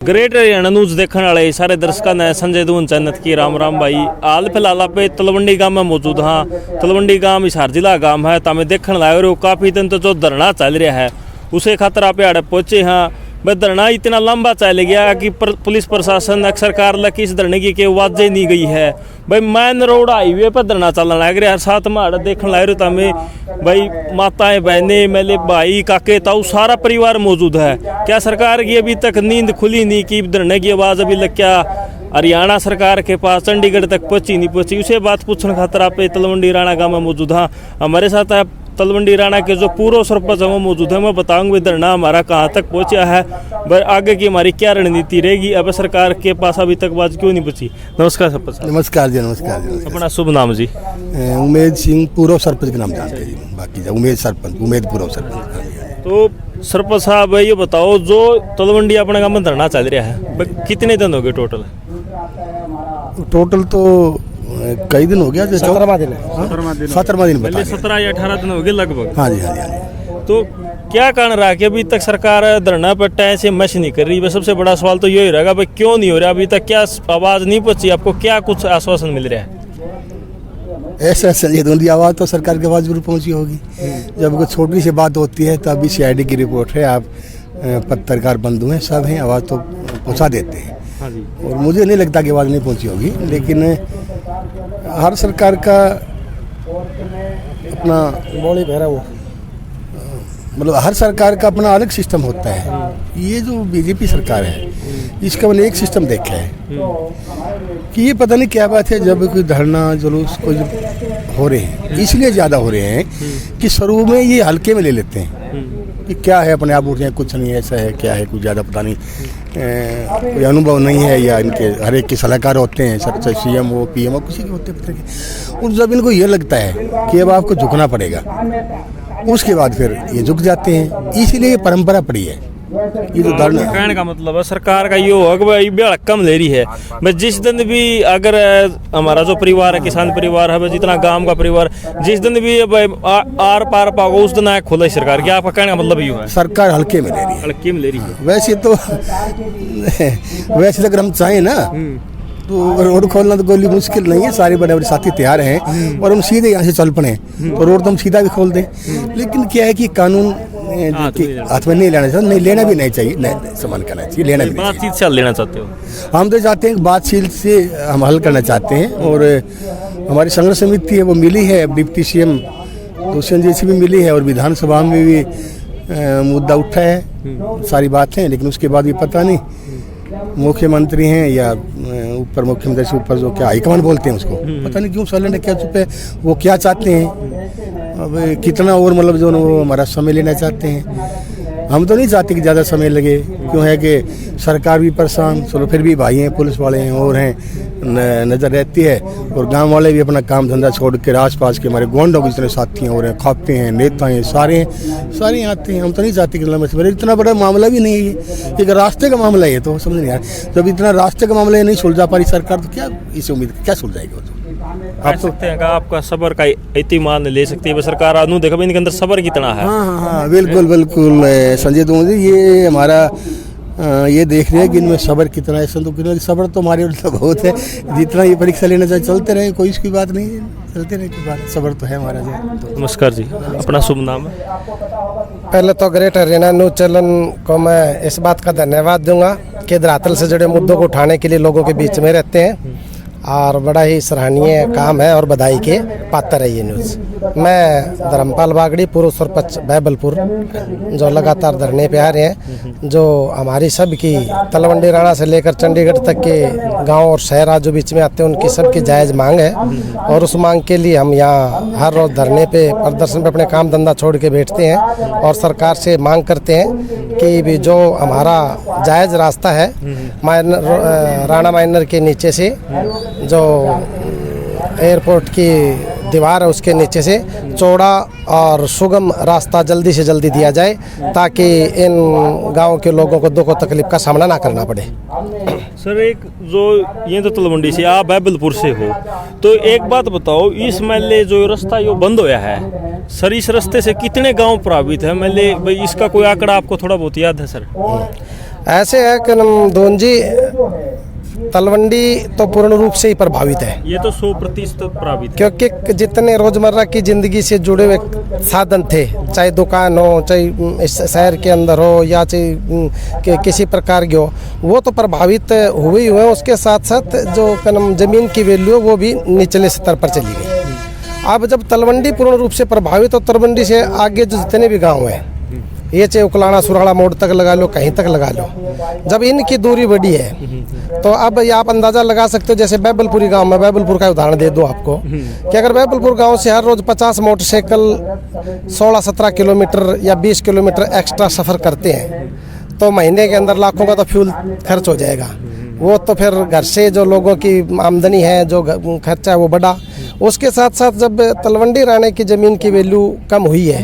Great Haryana news देखने वाले सारे दर्शकों ने संजय दून चैनत की राम राम भाई। हाल फिलहाल आप तलवंडी गांव में मौजूद हाँ। तलवंडी गांव हिसार जिला गांव है। तो हमें देखने लाग रहे हो काफ़ी दिन तो जो धरना चल रहा है उसे खातर आप आड़े पहुंचे हाँ। वह धरना इतना लंबा चल गया कि पुलिस प्रशासन अक्सर सरकार लकी इस धरने की आवाज़ नहीं गई है। भाई मैन रोड हाईवे पर धरना चलने लग रहा है। साथ में आड़े देखने लग रहे हो तो हमें भाई माताएं बहनें मेले भाई काके ताऊ सारा परिवार मौजूद है। क्या सरकार की अभी तक नींद खुली नहीं कि धरने की आवाज़ अभी लग क्या हरियाणा सरकार के पास चंडीगढ़ तक पहुंची नहीं पहुंची? उसे बात पूछने खातर आप तलवंडी राणा गाँव में मौजूद हाँ। हमारे साथ है तलवंडी राणा के जो पूर्व सरपंच वो मौजूद है। मैं बताऊंगा धरना हमारा कहाँ तक पहुंचा है, आगे की हमारी क्या रणनीति रहेगी। अब सरकार के पास अभी तक बात क्यों नहीं पहुंची? नमस्कार सरपंच। नमस्कार जी, नमस्कार जी। अपना शुभ नाम जी? उमेद सिंह, पूर्व सरपंच के नाम जानते हैं जी। बाकी उमेद सरपंच, उमेद पूर्व सरपंच। तो सरपंच साहब ये बताओ जो तलवंडी अपने गाँव में धरना चल रहा है कितने दिन हो गए टोटल? टोटल तो कई दिन हो गया। 17वां दिन है। 17वां दिन बता 17 या 18 दिन हो गए लगभग। हाँ जी, हाँ जी, हाँ जी। तो क्या कारण रहा कि अभी तक सरकार धरना पर टाइम से मश नहीं कर रही? सबसे बड़ा सवाल तो यही रहेगा भाई क्यों नहीं हो रहा अभी तक? क्या आवाज़ नहीं पहुंची आपको? क्या कुछ आश्वासन मिल रहा है? ऐसा संजय दून की आवाज़ तो सरकार के पास जरूर पहुंची होगी। जब कोई छोटी सी बात होती है तो अभी CID की रिपोर्ट है, आप पत्रकार बंधु हैं, सब हैं, आवाज़ तो पहुँचा देते हैं। हाँ जी। और मुझे नहीं लगता कि आवाज़ नहीं पहुंची होगी, लेकिन हर सरकार का अपना बोली बहरा वो मतलब हर सरकार का अपना अलग सिस्टम होता है। ये जो BJP सरकार है इसका मैंने एक सिस्टम देखा है कि ये पता नहीं क्या बात है, जब कोई धरना जुलूस कोई हो रहे हैं इसलिए ज़्यादा हो रहे हैं कि शुरू में ये हल्के में ले लेते हैं कि क्या है, अपने आप उठ रहे हैं, कुछ नहीं ऐसा है, क्या है, कुछ ज़्यादा पता नहीं, कोई अनुभव नहीं है, या इनके हर एक के सलाहकार होते हैं, चाहे CM हो PM हो, किसी के होते हैं। और जब इनको ये लगता है कि अब आपको झुकना पड़ेगा उसके बाद फिर ये झुक जाते हैं। इसीलिए ये परंपरा पड़ी है। ये तो धरना कहने का मतलब है सरकार का ये होगा भाई बेड़ा कम ले रही है। मैं जिस दिन भी अगर हमारा जो परिवार है किसान परिवार है, जितना गांव का परिवार, जिस दिन भी आर पार पाओगे उस दिन आए खुला ही सरकार की। आपका कहने का मतलब ये है सरकार हल्के में ले रही है। हल्के में ले रही है। वैसे तो वैसे अगर हम चाहें ना तो रोड खोलना तो कोई मुश्किल नहीं है। सारे बड़े बड़े साथी तैयार हैं और हम सीधे यहाँ से चल पड़े तो रोड तो हम सीधा भी खोल दें। लेकिन क्या है कि कानून हाथ में नहीं लेना चाहिए, नहीं लेना भी नहीं चाहिए, नहीं सम्मान करना चाहिए, लेना भी नहीं चाहिए। बातचीत से लेना चाहते हो? हम तो चाहते हैं बातचीत से हम हल करना चाहते हैं। और हमारी संघर्ष समिति है वो मिली है, डिप्टी CM दुष्यंत जी से भी मिली है और विधानसभा में भी मुद्दा उठा है, सारी बातें। लेकिन उसके बाद भी पता नहीं मुख्यमंत्री हैं या ऊपर मुख्यमंत्री से ऊपर जो क्या हाईकमान बोलते हैं उसको पता नहीं क्यों साइलेंट है, क्या चुप है, वो क्या चाहते हैं। अब कितना और मतलब जो वो हमारा समय लेना चाहते हैं। हम तो नहीं चाहते कि ज़्यादा समय लगे, क्यों है कि सरकार भी परेशान, चलो फिर भी भाई हैं, पुलिस वाले हैं और हैं, नज़र रहती है। और गांव वाले भी अपना काम धंधा छोड़ कर आसपास के हमारे गोंडों के जितने साथी हैं और हैं, खापते हैं, नेता हैं, सारे आते हैं। हम तो नहीं चाहते कि मेरे इतना बड़ा मामला भी नहीं है, एक रास्ते का मामला है, तो समझ नहीं आ रहा। जब इतना रास्ते का मामला नहीं सुलझा पा रही सरकार तो क्या इसे उम्मीद क्या सुलझाएगी वो? आप सकते हैं आपका सबर का इत्मीनान ले सकती है सरकार। आनू देखो इनके अंदर सबर कितना है। हाँ, बिल्कुल बिल्कुल संजय दून जी, ये हमारा ये देख रहे हैं कि इनमें सबर कितना है। तो सबर तो हमारे तो बहुत है, जितना ये परीक्षा लेना चाहिए चलते रहे, कोई इसकी बात नहीं है, चलते रहे की बात, सबर तो है हमारा जी। नमस्कार जी, अपना शुभ नाम है? पहले तो ग्रेट हरियाणा न्यूज चैनल को मैं इस बात का धन्यवाद दूंगा कि धरातल से जुड़े मुद्दों को उठाने के लिए लोगों के बीच में रहते हैं और बड़ा ही सराहनीय काम है और बधाई के पात्र है ये न्यूज़। मैं धर्मपाल बागड़ी, पूर्व सरपंच बैबलपुर, जो लगातार धरने पे आ रहे हैं, जो हमारी सब की तलवंडी राणा से लेकर चंडीगढ़ तक के गांव और शहर जो बीच में आते हैं उनकी सबकी जायज़ मांग है। और उस मांग के लिए हम यहाँ हर रोज़ धरने पे प्रदर्शन पे अपने काम धंधा छोड़ के बैठते हैं और सरकार से मांग करते हैं कि भी जो हमारा जायज़ रास्ता है राणा माइनर के नीचे से जो एयरपोर्ट की दीवार है उसके नीचे से चौड़ा और सुगम रास्ता जल्दी से जल्दी दिया जाए ताकि इन गांव के लोगों को दुख और तकलीफ का सामना ना करना पड़े। सर एक जो ये तो तलवंडी से आप बैबलपुर से हो, तो एक बात बताओ, इस मेले जो रास्ता यो बंद होया है सर, इस रास्ते से कितने गांव प्रभावित है? मेले भाई इसका कोई आंकड़ा आपको थोड़ा बहुत याद है सर? ऐसे है कि दोन जी तलवंडी तो पूर्ण रूप से ही प्रभावित है, ये तो 100% प्रभावित है। क्योंकि जितने रोजमर्रा की जिंदगी से जुड़े हुए साधन थे, चाहे दुकान हो, चाहे इस शहर के अंदर हो या चाहे किसी प्रकार की हो, वो तो प्रभावित हुए ही हुए। उसके साथ साथ जो जमीन की वैल्यू वो भी निचले स्तर पर चली गई। अब जब तलवंडी पूर्ण रूप से प्रभावित हो, तलवंडी से आगे जो जितने भी गाँव हैं, ये चाहे उकलाना सुराड़ा मोड़ तक लगा लो, कहीं तक लगा लो, जब इनकी दूरी बड़ी है तो अब ये आप अंदाज़ा लगा सकते हो। जैसे बैबलपुरी गांव में, बैबलपुर का उदाहरण दे दूं आपको कि अगर बैबलपुर गांव से हर रोज़ 50 मोटरसाइकिल 16-17 किलोमीटर या 20 किलोमीटर एक्स्ट्रा सफ़र करते हैं तो महीने के अंदर लाखों का तो फ्यूल खर्च हो जाएगा। वो तो फिर घर से जो लोगों की आमदनी है, जो खर्चा है वो बढ़ा। उसके साथ साथ जब तलवंडी राणे की ज़मीन की वैल्यू कम हुई है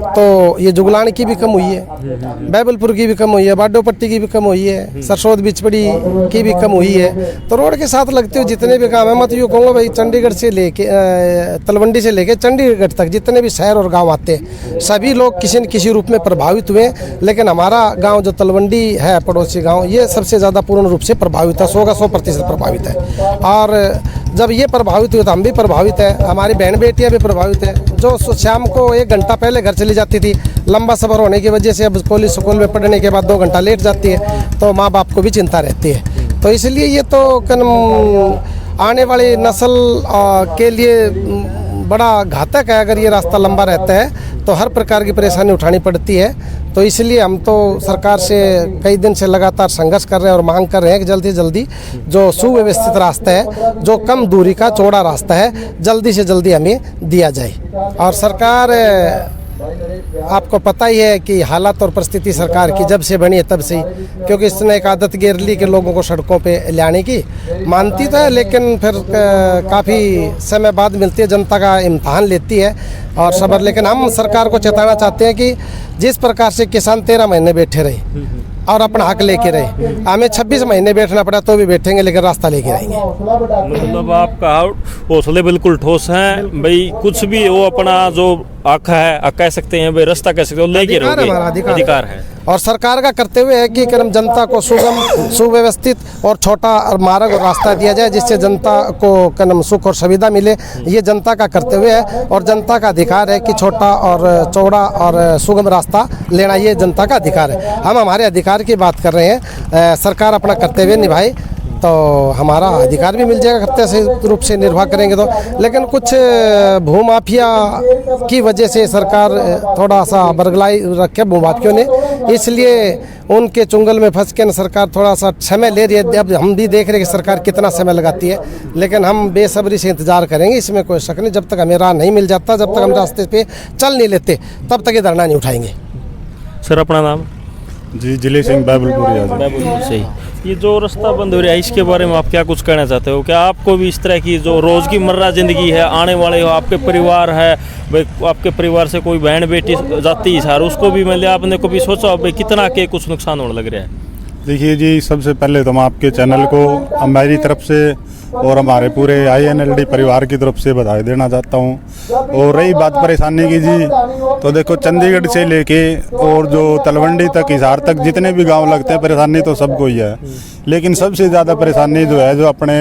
तो ये जुगलान की भी कम हुई है, बैबलपुर की भी कम हुई है, बाडोपट्टी की भी कम हुई है, सरसोद बिचपड़ी की भी कम हुई है। तो रोड के साथ लगते हुए जितने भी काम है, मैं तो यूँ कहूँगा भाई चंडीगढ़ से लेके तलवंडी से लेके चंडीगढ़ तक जितने भी शहर और गाँव आते हैं सभी लोग किसी न किसी रूप में प्रभावित हुए। लेकिन हमारा गाँव जो तलवंडी है, पड़ोसी गाँव, ये सबसे ज़्यादा पूर्ण रूप से प्रभावित है, 100% प्रभावित है। और जब ये प्रभावित हुए तो हम भी प्रभावित है, हमारी बहन बेटियां भी प्रभावित है। जो शाम को 1 घंटा पहले घर चली जाती थी, लंबा सफ़र होने की वजह से अब कॉलेज स्कूल में पढ़ने के बाद 2 घंटा लेट जाती है, तो माँ बाप को भी चिंता रहती है। तो इसलिए ये तो आने वाली नस्ल के लिए बड़ा घातक है। अगर ये रास्ता लंबा रहता है तो हर प्रकार की परेशानी उठानी पड़ती है। तो इसलिए हम तो सरकार से कई दिन से लगातार संघर्ष कर रहे हैं और मांग कर रहे हैं कि जल्दी से जल्दी जो सुव्यवस्थित रास्ता है, जो कम दूरी का चौड़ा रास्ता है, जल्दी से जल्दी हमें दिया जाए। और सरकार, आपको पता ही है कि हालात और परिस्थिति सरकार की जब से बनी है तब से ही, क्योंकि इसने एक आदत गेर ली कि लोगों को सड़कों पे लाने की, मानती तो है लेकिन फिर काफ़ी समय बाद मिलती है, जनता का इम्तहान लेती है और सब्र। लेकिन हम सरकार को चेताना चाहते हैं कि जिस प्रकार से किसान 13 महीने बैठे रहे और अपना हक लेके रहे, हमें 26 महीने बैठना पड़ा तो भी बैठेंगे लेकिन रास्ता लेके रहेंगे। मतलब आपका हौसले बिल्कुल ठोस हैं भाई, कुछ भी वो अपना जो हक है कह सकते हैं भाई, रास्ता कह सकते हो, लेके रहोगे, अधिकार है। और सरकार का कर्तव्य है कि जनता को सुगम, सुव्यवस्थित और छोटा मार्ग और रास्ता दिया जाए जिससे जनता को सुख और सुविधा मिले। ये जनता का कर्तव्य है और जनता का अधिकार है कि छोटा और चौड़ा और सुगम रास्ता लेना, ये जनता का अधिकार है। हम हमारे अधिकार की बात कर रहे हैं, सरकार अपना कर्तव्य निभाए तो हमारा अधिकार भी मिल जाएगा, कर्तव्य से रूप से निर्वाह करेंगे तो। लेकिन कुछ भूमाफिया की वजह से सरकार थोड़ा सा बरगलाई रखे भूमाफियों ने, इसलिए उनके चुंगल में फंस के सरकार थोड़ा सा समय ले रही है। अब हम भी देख रहे हैं कि सरकार कितना समय लगाती है, लेकिन हम बेसब्री से इंतजार करेंगे, इसमें कोई शक नहीं। जब तक हमें राह नहीं मिल जाता, जब तक हम रास्ते पे चल नहीं लेते, तब तक ये धरना नहीं उठाएंगे। सर अपना नाम? जी, जिले सिंह, बैबलपुर से। ये जो रास्ता बंद हो रहा है इसके बारे में आप क्या कुछ कहना चाहते हो? क्या आपको भी इस तरह की जो रोज़ की मर्रा ज़िंदगी है, आने वाले हो, आपके परिवार है भाई, आपके परिवार से कोई बहन बेटी जाती है सर, उसको भी मतलब आपने कभी सोचा भाई कितना के कुछ नुकसान होने लग रहा है? देखिए जी, सबसे पहले तो मैं आपके चैनल को हमारी तरफ से और हमारे पूरे INLD परिवार की तरफ से बधाई देना चाहता हूँ। और रही बात परेशानी की जी, तो देखो चंडीगढ़ से लेके और जो तलवंडी तक, हिसार तक जितने भी गांव लगते हैं, परेशानी तो सबको ही है। लेकिन सबसे ज़्यादा परेशानी जो है जो अपने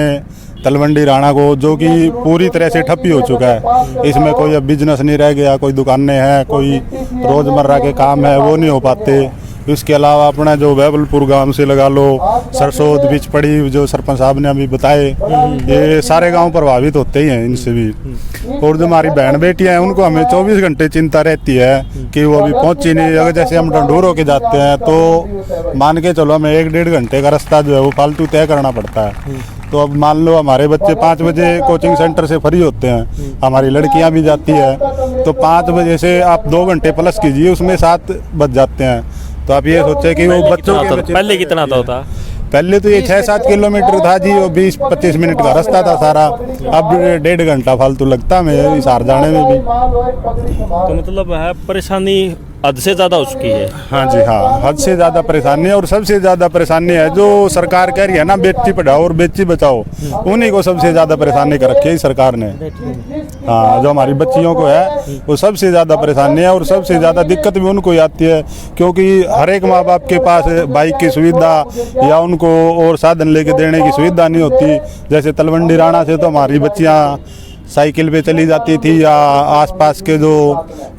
तलवंडी राणा को, जो कि पूरी तरह से ठप्पी हो चुका है। इसमें कोई अब बिजनेस नहीं रह गया, कोई दुकानें हैं, कोई रोज़मर्रा के काम है वो नहीं हो पाते। इसके अलावा अपना जो बैबलपुर गांव से लगा लो, सरसोद बिचपड़ी, जो सरपंच साहब ने अभी बताए, ये सारे गांव प्रभावित होते ही हैं इनसे भी। और जो हमारी बहन बेटियां हैं उनको हमें 24 घंटे चिंता रहती है कि वो अभी पहुंची नहीं। अगर जैसे हम डंडूर होके जाते हैं तो मान के चलो हमें 1-1.5 घंटे का रास्ता जो है वो फालतू तय करना पड़ता है। तो अब मान लो हमारे बच्चे 5 बजे कोचिंग सेंटर से फ्री होते हैं, हमारी लड़कियां भी जाती है, तो 5 बजे से आप 2 घंटे प्लस कीजिए, उसमें 7 बज जाते हैं। तो आप ये सोचे कि वो बच्चों के पहले कितना होता? पहले तो ये 6-7 किलोमीटर था जी, वो 20-25 मिनट का रास्ता था सारा। अब 1.5 घंटा फालतू लगता है हिसार जाने में भी। तो मतलब है परेशानी हद से ज़्यादा हो चुकी है। हाँ जी हाँ, हद से ज़्यादा परेशानी है। और सबसे ज़्यादा परेशानी है जो सरकार कह रही है ना, बेटी पढ़ाओ और बेटी बचाओ, उन्हीं को सबसे ज़्यादा परेशानी कर रखी है इस सरकार ने। हाँ, जो हमारी बच्चियों को है वो सबसे ज़्यादा परेशानी है। और सबसे ज़्यादा दिक्कत भी उनको ही आती है, क्योंकि हर एक माँ बाप के पास बाइक की सुविधा या उनको और साधन लेके देने की सुविधा नहीं होती। जैसे तलवंडी राणा से तो हमारी बच्चियाँ साइकिल पे चली जाती थी, या आसपास के जो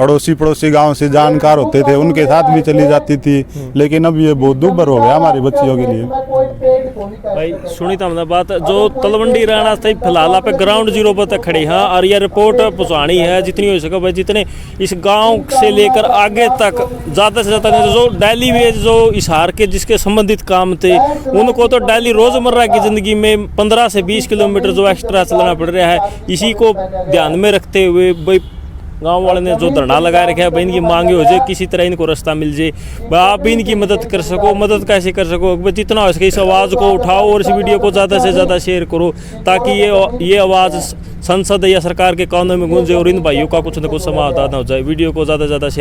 अड़ोसी पड़ोसी गांव से जानकार होते थे उनके साथ भी चली जाती थी। लेकिन अब ये बहुत दुर्भर हो गया हमारी बच्चियों के लिए। भाई सुनी तो हमने बात, जो तलवंडी राणा से फिलहाल आप ग्राउंड जीरो पर तक खड़े हैं और ये रिपोर्ट पहुँचानी है जितनी हो सके भाई, जितने इस गांव से लेकर आगे तक ज़्यादा से ज़्यादा जो डेली वेज जो हिसार के जिसके संबंधित काम थे उनको तो डेली रोज़मर्रा की ज़िंदगी में 15 से 20 किलोमीटर जो एक्स्ट्रा चलना पड़ रहा है। इसी को ध्यान में रखते हुए भाई गांव वाले ने जो धरना लगा रखा है, भाई इनकी मांगे हो जाए, किसी तरह इनको रास्ता मिल जाए, आप भी इनकी मदद कर सको। मदद कैसे कर सको, जितना हो सके इस आवाज़ को उठाओ और इस वीडियो को ज़्यादा से ज़्यादा शेयर करो, ताकि ये आवाज़ संसद या सरकार के कानों में गूंजे और इन भाइयों का कुछ न कुछ समाधान हो जाए। वीडियो को ज़्यादा से ज़्यादा शेयर